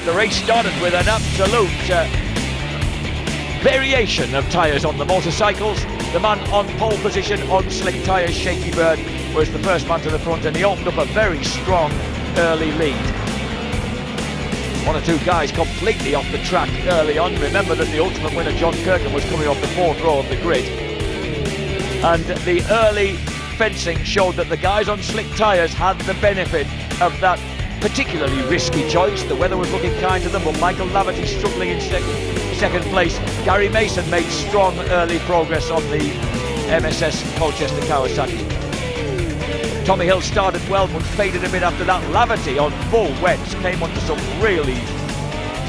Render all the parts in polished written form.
the race started with an absolute variation of tyres on the motorcycles. The man on pole position on slick tyres, Shaky Bird, was the first man to the front, and he opened up a very strong early lead. One or two guys completely off the track early on. Remember that the ultimate winner, John Kirkham, was coming off the fourth row of the grid. And the early fencing showed that the guys on slick tyres had the benefit of that particularly risky choice. The weather was looking kind to them, but Michael Laverty struggling in second place. Gary Mason made strong early progress on the MSS Colchester Kawasaki. Tommy Hill started well but faded a bit after that. Laverty on full wets came onto some really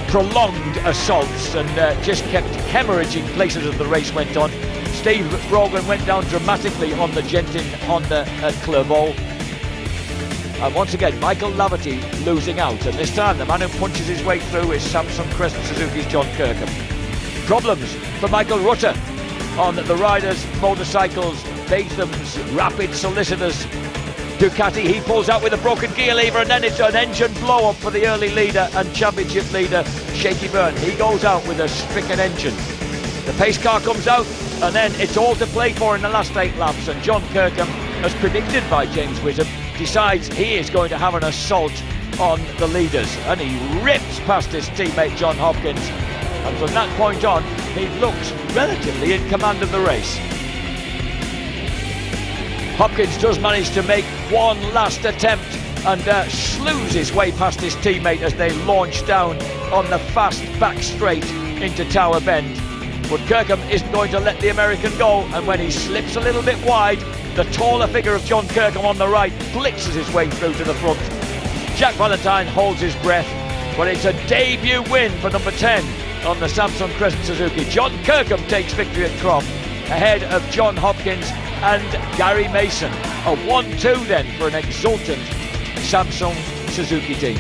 prolonged assaults and just kept hemorrhaging places as the race went on. Steve Brogan went down dramatically on the Gentin Honda at Clervaux. And once again, Michael Laverty losing out, and this time the man who punches his way through is Samsung Crescent Suzuki's John Kirkham. Problems for Michael Rutter on the riders' motorcycles, Batham's Rapid Solicitors Ducati. He pulls out with a broken gear lever, and then it's an engine blow up for the early leader and championship leader Shaky Bird. He goes out with a stricken engine. The pace car comes out, and then it's all to play for in the last 8 laps, and John Kirkham, as predicted by James Whitham, decides he is going to have an assault on the leaders, and he rips past his teammate John Hopkins, and from that point on he looks relatively in command of the race. Hopkins does manage to make one last attempt and slews his way past his teammate as they launch down on the fast back straight into Tower Bend. But Kirkham isn't going to let the American go, and when he slips a little bit wide, the taller figure of John Kirkham on the right blitzes his way through to the front. Jack Valentine holds his breath, but it's a debut win for number 10 on the Samsung Crescent Suzuki. John Kirkham takes victory at Croft ahead of John Hopkins and Gary Mason. A 1-2 then for an exultant Samsung Suzuki team.